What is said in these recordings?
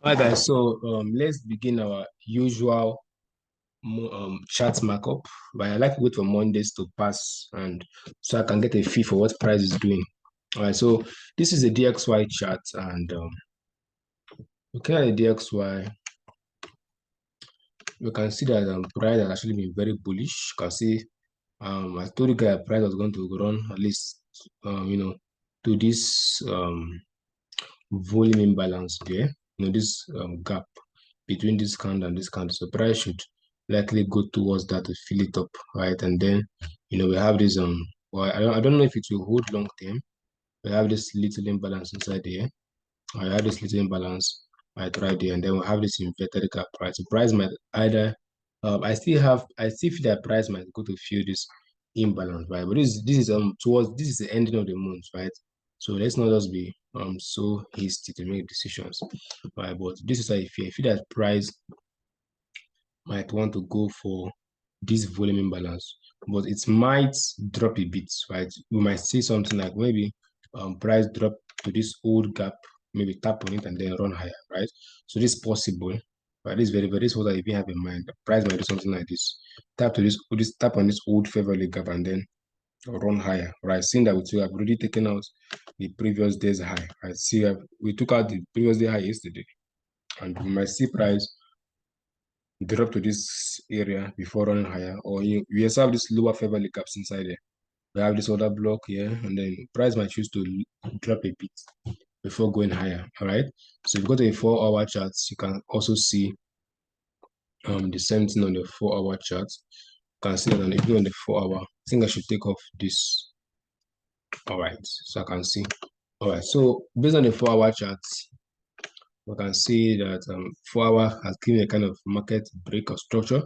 Hi guys, so let's begin our usual chart markup. But I like to wait for Mondays to pass and so I can get a feel for what price is doing. All right, so this is a DXY chart, and looking at the DXY, you can see that price has actually been very bullish. You can see I told you guys price was going to run at least to this volume imbalance there, this gap between this candle and this candle. So price should likely go towards that to fill it up, right? And then we have this well, I don't know if it will hold long term. We have this little imbalance inside here. I have this little imbalance right there, and then we have this inverted gap price. So price might either I still feel that price might go to fill this imbalance, right? But this is this is the ending of the month, right? So let's not just be so hasty to make decisions, right? But this is how I feel that price might want to go for this volume imbalance, but it might drop a bit, right? We might see something like maybe price drop to this old gap, maybe tap on it and then run higher, right? So this is possible, but this is this is what I even have in mind. The price might do something like this, tap to this tap on this old favorable gap and then run higher, right? Seeing that we have already taken out the previous day's high, right? See, we took out the previous day high yesterday, and we might see price drop to this area before running higher, or we also have this lower favorable gaps inside there. We have this other block here, and then price might choose to drop a bit before going higher. All right. So if you go to a 4-hour chart, you can also see the same thing on the 4-hour chart. You can see that even on the 4-hour, I think I should take off this. All right, so I can see. All right, so based on the 4-hour chart, we can see that 4-hour has given a kind of market break of structure.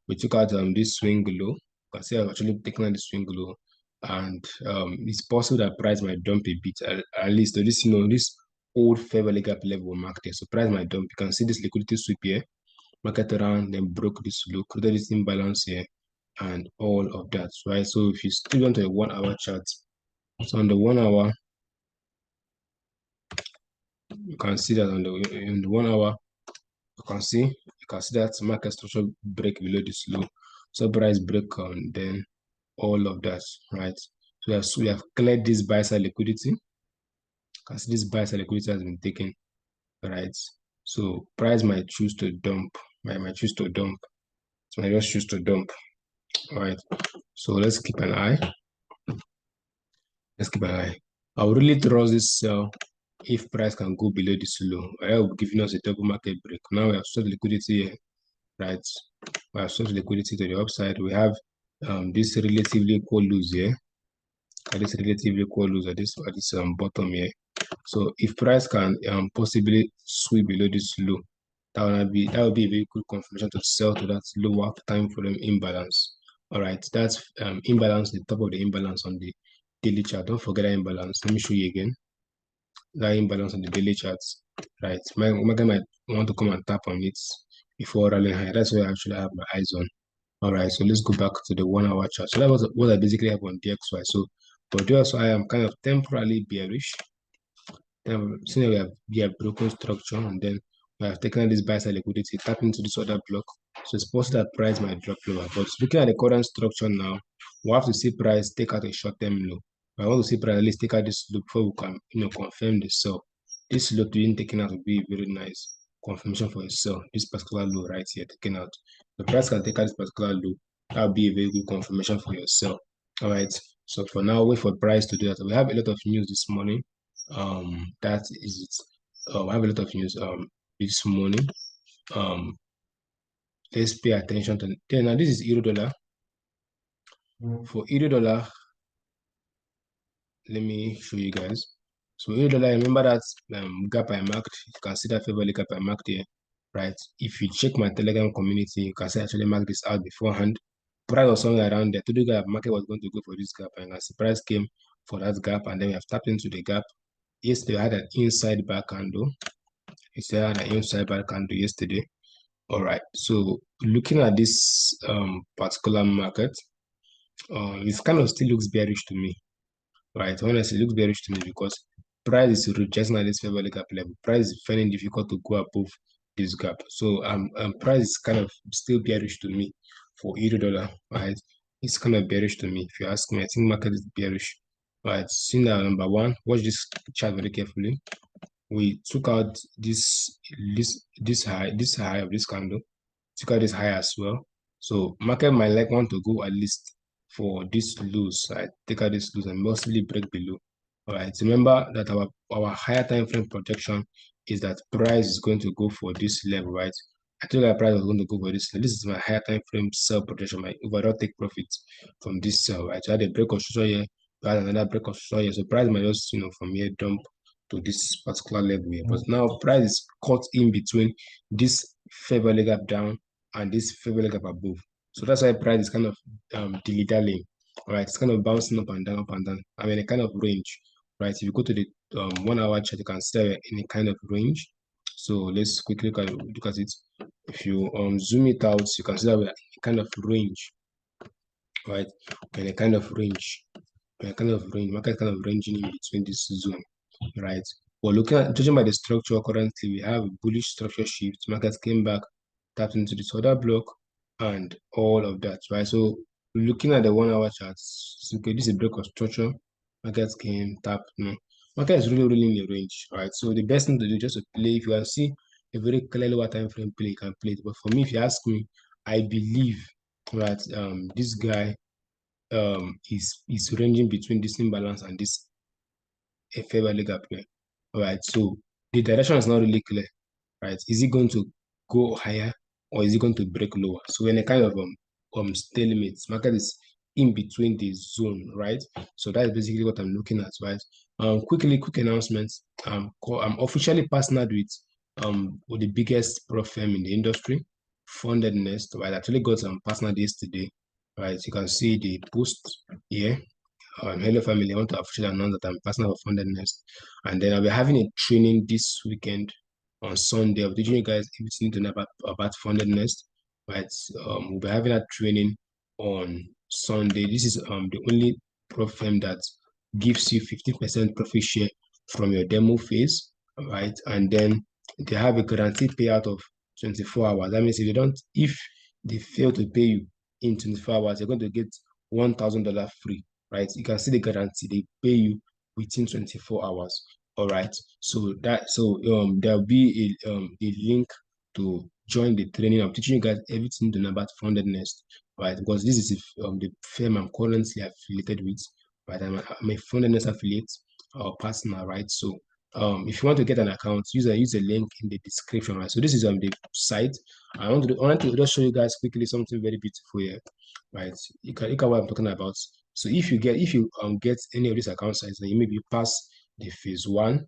We took out this swing low. You can see I've actually taken out the swing low, and it's possible that price might dump a bit, at least to this, this old favorable gap level marked there. So price might dump. You can see this liquidity sweep here, market around, then broke this low, created this imbalance here, and all of that, right? So if you still want a 1-hour chart, so on the 1-hour, you can see that in the 1-hour, you can see that market structure break below this low, so price break on then all of that, right? So we have cleared this buy side liquidity. You can see this buy side liquidity has been taken, right? So price might choose to dump, might choose to dump. So I just choose to dump. All right. So let's keep an eye. Let's keep an eye. I will really trust this sell if price can go below this low. I will giving us a double market break. Now we have sold liquidity here, right? We have sold liquidity to the upside. We have this relatively equal lows here. This relatively equal lows at this bottom here. So if price can possibly sweep below this low, that would be a very good confirmation to sell to that lower time frame imbalance. All right, that's imbalance, the top of the imbalance on the daily chart. Don't forget that imbalance. Let me show you again. That imbalance on the daily charts, right? My market might want to come and tap on it before rallying high. That's where I actually have my eyes on. All right, so let's go back to the 1-hour chart. So that was what I basically have on DXY. So for DXY, I am kind of temporarily bearish. Since we have broken structure, and then we have taken this buy side liquidity, tap into this other block. So it's possible that price might drop lower. But looking at the current structure now, we have to see price take out a short-term low. I want to see price at least take out this low before we can confirm the sell. This low being taken out would be very nice confirmation for a sell. This particular low right here taken out. The price can take out this particular low. That would be a very good confirmation for your sell. All right. So for now, wait for price to do that. We have a lot of news this morning. That is it. I have a lot of news this morning. Let's pay attention to then. Now this is euro dollar. For euro dollar, let me show you guys. So euro dollar, remember that gap I marked. You can see that favorable gap I marked here, right? If you check my Telegram community, you can see I actually mark this out beforehand. Price was somewhere around there. Today the market was going to go for this gap, and as the price came for that gap, and then we have tapped into the gap. Yesterday I had an inside back candle. It's had an inside back candle yesterday. All right. So looking at this particular market, it kind of still looks bearish to me, right? Honestly, it looks bearish to me because price is rejecting at this fair value gap level. Price is finding difficult to go above this gap. So price is kind of still bearish to me for euro-dollar, right? It's kind of bearish to me. If you ask me, I think market is bearish. Right, seeing that number one, watch this chart very carefully. We took out this high of this candle, took out this high as well. So market might like want to go at least for this lows, right? Take out this lows and mostly break below. All right. Remember that our higher time frame projection is that price is going to go for this level, right? I told you that price was going to go for this level. This is my higher time frame sell projection, my overall take profit from this sell, right? So I had a break of structure here, we had another break of structure here. So price might just, from here dump to this particular level here. But now price is caught in between this fair value gap down and this fair value gap above. So that's why price is kind of dilly-dallying. All right, it's kind of bouncing up and down, up and down. I mean, a kind of range, right? If you go to the 1 hour chart, you can see in a kind of range. So let's quickly look at it. If you zoom it out, you can see that we're in a kind of range, right? We're in a kind of range. We're kind of range. Market kind of ranging in between this zone, right? Well, judging by the structure currently, we have a bullish structure shift. Market came back, tapped into this other block, and all of that, right? So looking at the 1 hour charts, okay, this is a break of structure. Market came, tap, market is really in the range, right? So the best thing to do is just to play. If you can see a very clear lower time frame play, you can play it. But for me, if you ask me, I believe that this guy is ranging between this imbalance and this fair value gap here. All right, so the direction is not really clear, right? Is it going to go higher or is it going to break lower? So in a kind of stalemate, market is in between the zone, right? So that's basically what I'm looking at, right? Quick announcements. I'm officially partnered with the biggest prop firm in the industry, FUNDEDNEXT, right? I actually got some partner days today, right? You can see the post here. Hello family, I want to officially announce that I'm partner of FUNDEDNEXT, and then I'll be having a training this weekend on Sunday. I'll be teaching you guys everything you need to know about FUNDEDNEXT, right? We'll be having that training on Sunday. This is the only prop firm that gives you 15% profit share from your demo phase, right? And then they have a guaranteed payout of 24 hours. That means if they fail to pay you in 24 hours, you're going to get $1,000 free, right? You can see the guarantee they pay you within 24 hours. All right. So there'll be a link to join the training. I'm teaching you guys everything to know about FUNDEDNEXT, right? Because this is the firm I'm currently affiliated with, right? I'm a FUNDEDNEXT affiliate or partner, right? So if you want to get an account, use a link in the description, right? So this is the site. I want to just show you guys quickly something very beautiful here, right? You can look at what I'm talking about. So if you get any of these account sites, then you maybe pass the phase 1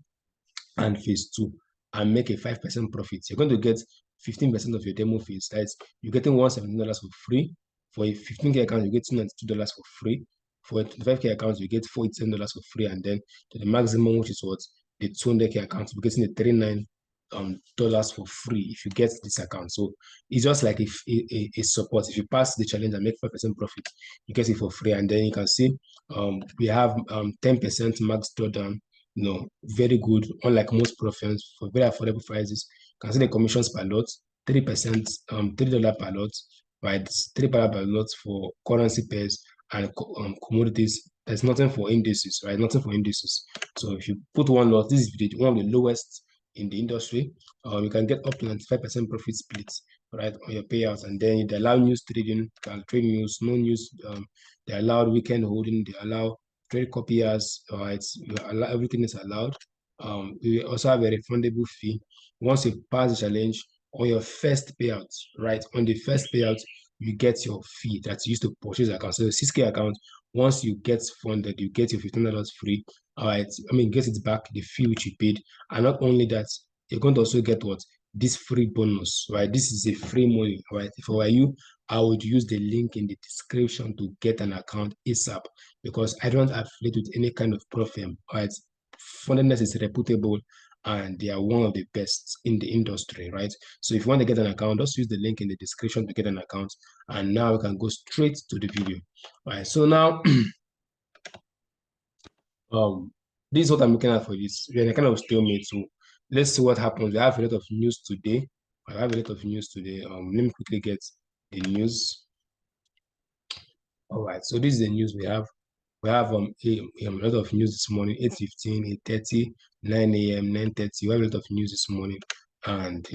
and phase 2 and make a 5% profit. You're going to get 15% of your demo fees. That's you're getting $117 for free. For a 15K account, you get $292 for free. For a 25K account, you get $47 for free. And then to the maximum, which is what the 200K account, you're getting the $39 dollars for free if you get this account. So it's just like a support. If you pass the challenge and make 5% profit, you get it for free. And then you can see we have 10% max drawdown, very good, unlike most professions, for very affordable prices. You can see the commissions per lot, 3%, $3 per lot, right? $3 per lot for currency pairs and commodities. There's nothing for indices, right? Nothing for indices. So if you put one lot, this is one of the lowest in the industry. You can get up to 95% profit splits, right, on your payouts. And then they allow news trading, can trade news, no news. They allow weekend holding, they allow trade copiers, right? Everything is allowed. We also have a refundable fee. Once you pass the challenge on your first payout, right? On the first payout, you get your fee that's used to purchase the account. So the 6K account, once you get funded, you get your $15 free. All right. I mean, get it back, the fee which you paid. And not only that, you're going to also get what? This free bonus, right? This is a free money, right? If I were you, I would use the link in the description to get an account ASAP because I don't affiliate with any kind of prop firm, right? FUNDEDNEXT is reputable and they are one of the best in the industry, right? So if you want to get an account, just use the link in the description to get an account. And now we can go straight to the video. All right, so now this is what I'm looking at for this. We're in a kind of stalemate. So let's see what happens. We have a lot of news today. I have a lot of news today. Let me quickly get the news. All right. So this is the news we have. We have a lot of news this morning, 8:15, 8:30, 9 a.m., 9:30. We have a lot of news this morning. And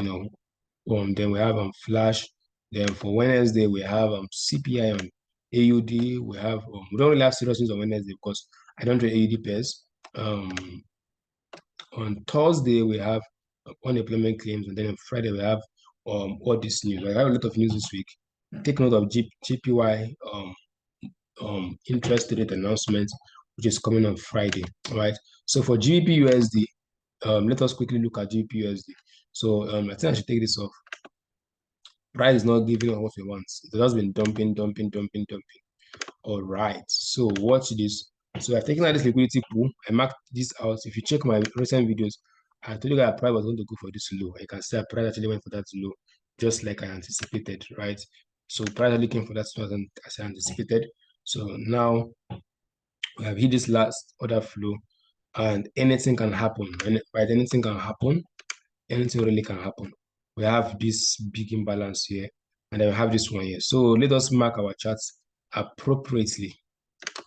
then we have flash. Then for Wednesday, we have CPI on AUD. We don't really have serious news on Wednesday because I don't trade AUD pairs. On Thursday, we have unemployment claims, and then on Friday, we have all this news. I have a lot of news this week. Take note of GPY interest rate announcement, which is coming on Friday. All right. So for GBPUSD, let us quickly look at GBPUSD. So I think I should take this off. Price is not giving us what we want. It has been dumping. All right. So watch this. So I've taken out this liquidity pool. I marked this out. If you check my recent videos, I told you that price was going to go for this low. You can see that price actually went for that low, just like I anticipated, right? So price looking for that as I anticipated. So now we have hit this last order flow, and anything can happen. Right? Anything can happen. Anything really can happen. We have this big imbalance here, and then we have this one here. So let us mark our charts appropriately.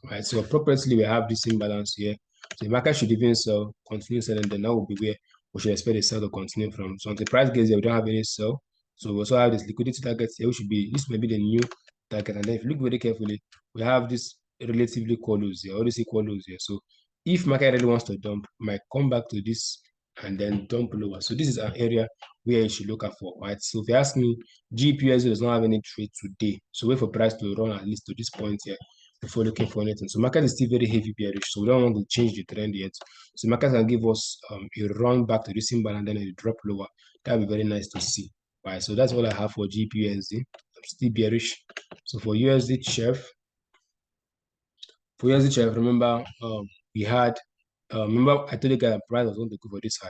Right, so appropriately we have this imbalance here. So the market should even sell, continue selling, then that will be where we should expect the sell to continue from. So until the price gets there, we don't have any sell. So we also have this liquidity target here, which should be this may be the new target. And then if you look very carefully, we have this relatively close here, all this equal lows here. So if market really wants to dump, might come back to this and then dump lower. So this is an area where you should look out for, right? So if you ask me, GPUSD does not have any trade today. So wait for price to run at least to this point here before looking for anything. So market is still very heavy bearish, so we don't want to change the trend yet. So market can give us a run back to this symbol and then a drop lower. That would be very nice to see. Right, so that's all I have for GBPUSD. I'm still bearish. So for USD chef, remember we had remember I told you guys that price was going to go for this high.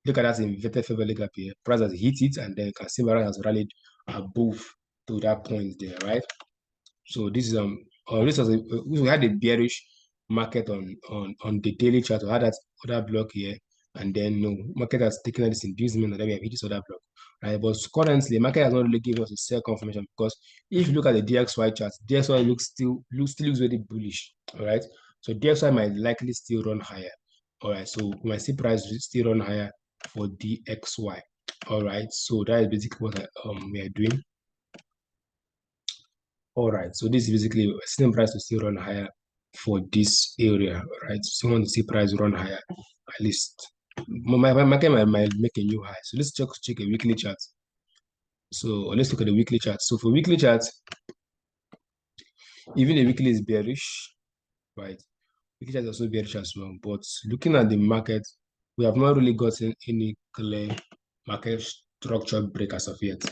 Look at that inverted fair value gap here. Price has hit it, and then you can see price has rallied above to that point there, right? So this is this was we had a bearish market on the daily chart. We had that other block here, and then no market has taken this inducement, and then we have hit this other block, right? But currently, market has not really given us a sell confirmation because if you look at the DXY chart, DXY still looks very bullish, all right? So DXY might likely still run higher, all right? So we might see price still run higher for DXY, all right? So that is basically what we are doing. All right, so this is basically same price to still run higher for this area, right? So you want to see price run higher, at least. My market might make a new high. So let's check a weekly chart. So let's look at the weekly chart. So for weekly chart, even the weekly is bearish, right? Weekly chart is also bearish as well. But looking at the market, we have not really gotten any clear market structure break as of yet,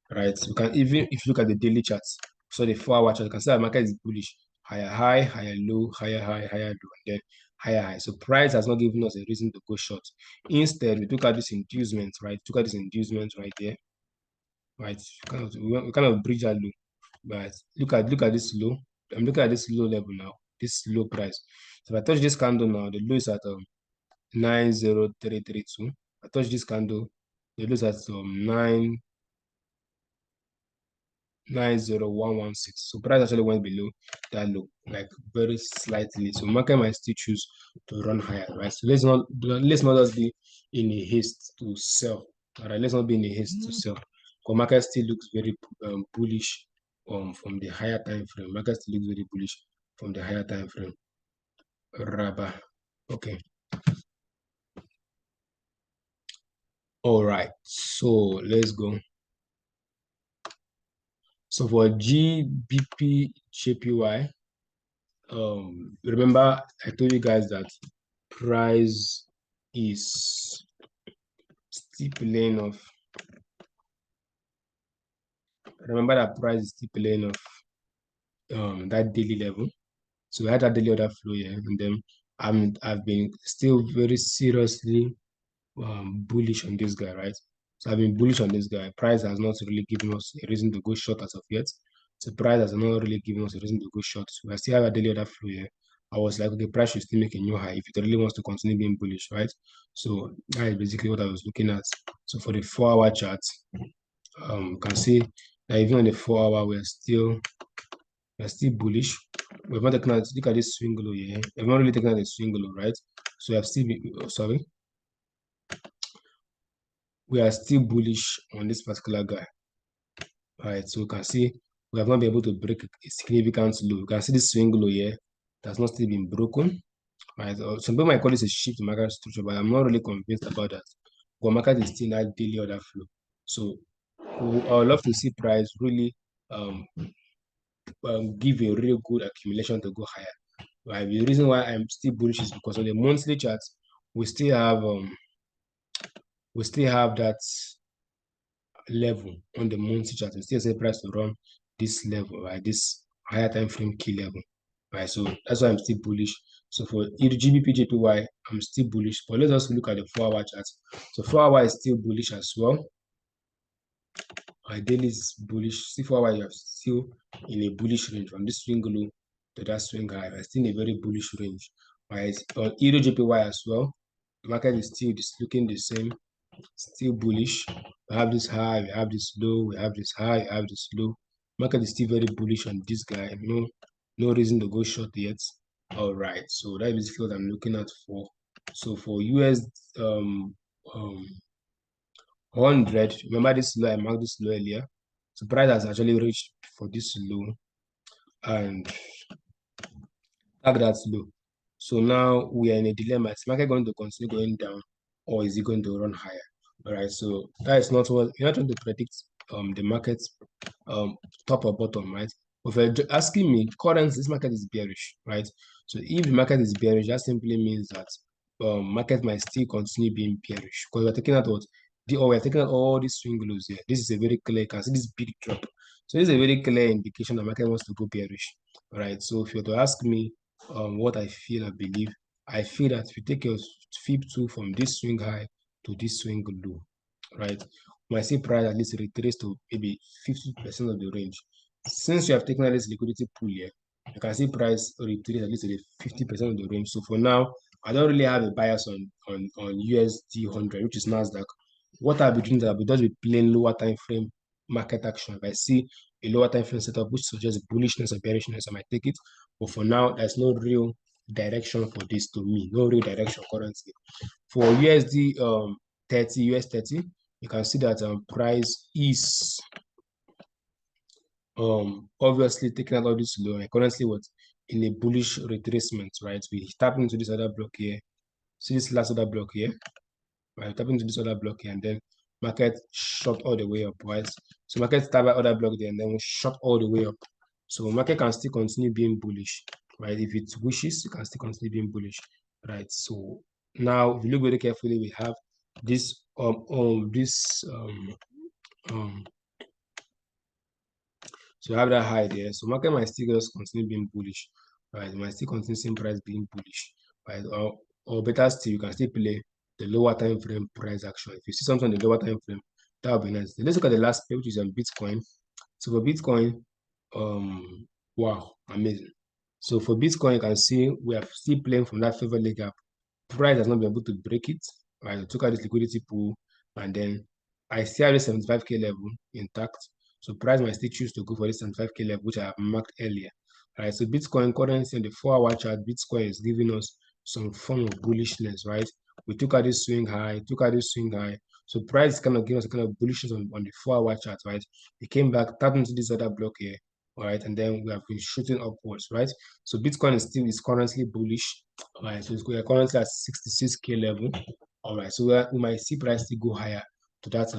right? You can even if you look at the daily charts, so the 4-hour chart, you can see the market is bullish, higher high, higher low, higher high, higher low, and then higher high. So price has not given us a reason to go short. Instead, we took out this inducement, right? Took out this inducement right there, right? We kind of bridge that low, but look at this low. I'm looking at this low level now, this low price. So if I touch this candle now, the low is at 90332. I touch this candle, the low is at 90116. So price actually went below that low, like very slightly. So market might still choose to run higher, right? So let's not just be in a haste to sell. All right, let's not be in a haste to sell. Because market still looks very bullish from the higher time frame. Market still looks very bullish from the higher time frame. Rubber. Okay. All right, so let's go. So for GBPJPY, remember I told you guys that price is steepening off. Remember that price is steepening off that daily level. So we had that daily order flow here, and then I've been still very seriously bullish on this guy, right? So I've been bullish on this guy. Price has not really given us a reason to go short as of yet. So price has not really given us a reason to go short. So I still have a daily order flow here. I was like, okay, price should still make a new high if it really wants to continue being bullish, right? So that is basically what I was looking at. So for the 4-hour chart, you can see that even on the 4-hour, we're still bullish. We've not taken out, look at this swing low here. We've not really taken out the swing low, right? So we have still been, we are still bullish on this particular guy. All right, so you can see we have not been able to break a significant low. You can see this swing low here that's not still been broken. Right, some people might call this a shift market structure, but I'm not really convinced about that. But market is still in that daily order flow. So I would love to see price really give a real good accumulation to go higher. Right, the reason why I'm still bullish is because on the monthly chart, we still have that level on the monthly chart. We still say price to run this level, right? This higher time frame key level, right? So that's why I'm still bullish. So for GBPJPY, I'm still bullish. But let us look at the 4-hour chart. So 4-hour is still bullish as well. My daily is bullish. See 4-hour, you are still in a bullish range from this swing low to that swing high. I'm still in a very bullish range. Right? On EURUSD as well, the market is still looking the same, still bullish. We have this high, we have this low, we have this high, we have this low. Market is still very bullish on this guy. No reason to go short yet. All right, so that is basically what I'm looking at for. So for US 100, remember this low, I marked this low earlier. So price has actually reached for this low and tag that low. So now we are in a dilemma. Is market going to continue going down or is it going to run higher? All right, so that is not what you're not trying to predict the market top or bottom, right? But if you're asking me, currently this market is bearish, right? So if the market is bearish, that simply means that market might still continue being bearish because we're taking out we're taking out all these swing lows here. This is a very clear, you can see this big drop. So this is a very clear indication that market wants to go bearish. All right. So if you're to ask me what I feel, I feel that if you take your FIB2 from this swing high to this swing low, right? When I see price at least retrace to maybe 50% of the range. Since you have taken out this liquidity pool here, you can see price retrace at least to the 50% of the range. So for now, I don't really have a bias on USD 100, which is Nasdaq. What I'll be doing is I'll be just be playing lower time frame market action. If I see a lower time frame setup which suggests bullishness or bearishness, I might take it. But for now, there's no real direction for this to me. No real direction currently. For USD 30, US 30, you can see that price is obviously taking out all this low and currently what in a bullish retracement, right? We tap into this other block here. See this last other block here, right? Tap into this other block here, and then market shot all the way up, right? So market tap other block there, and then we shot all the way up. So market can still continue being bullish, right? If it wishes, it can still continue being bullish, right? So now, if you look very carefully, we have this so you have that high there. So market might still just continue being bullish, right? It might still continue seeing price being bullish, right? Or better still, you can still play the lower time frame price action. If you see something in the lower time frame, that would be nice. Let's look at the last page, which is on Bitcoin. So for Bitcoin, wow, amazing. So for Bitcoin, you can see we are still playing from that favorite leg gap. Price has not been able to break it, right? I took out this liquidity pool, and then I still have the 75K level intact. So price might still choose to go for this 75K level, which I have marked earlier. All right, so Bitcoin currency on the 4-hour chart, Bitcoin is giving us some form of bullishness, right? We took out this swing high, So price is kind of giving us a kind of bullishness on the 4-hour chart, right? It came back, tapped into this other block here, all right, and then we have been shooting upwards, right? So Bitcoin is currently bullish, all right, so we are currently at 66K level, all right, so we might see price still go higher to that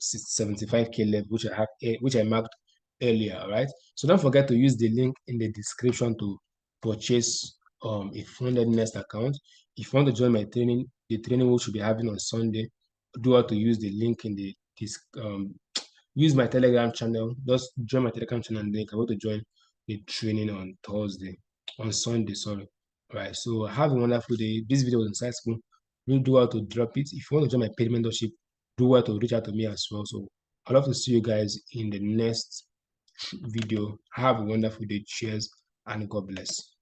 75K level, which I marked earlier, all right? So don't forget to use the link in the description to purchase a FUNDEDNEXT account. If you want to join my training, the training we should be having on Sunday, do how to use the link in the use my Telegram channel. Just join my Telegram channel and then you can go to join the training on Sunday, sorry. All right, so have a wonderful day. This video was insightful. We'll do how to drop it. If you want to join my paid mentorship, do how to reach out to me as well. So I'd love to see you guys in the next video. Have a wonderful day. Cheers and God bless.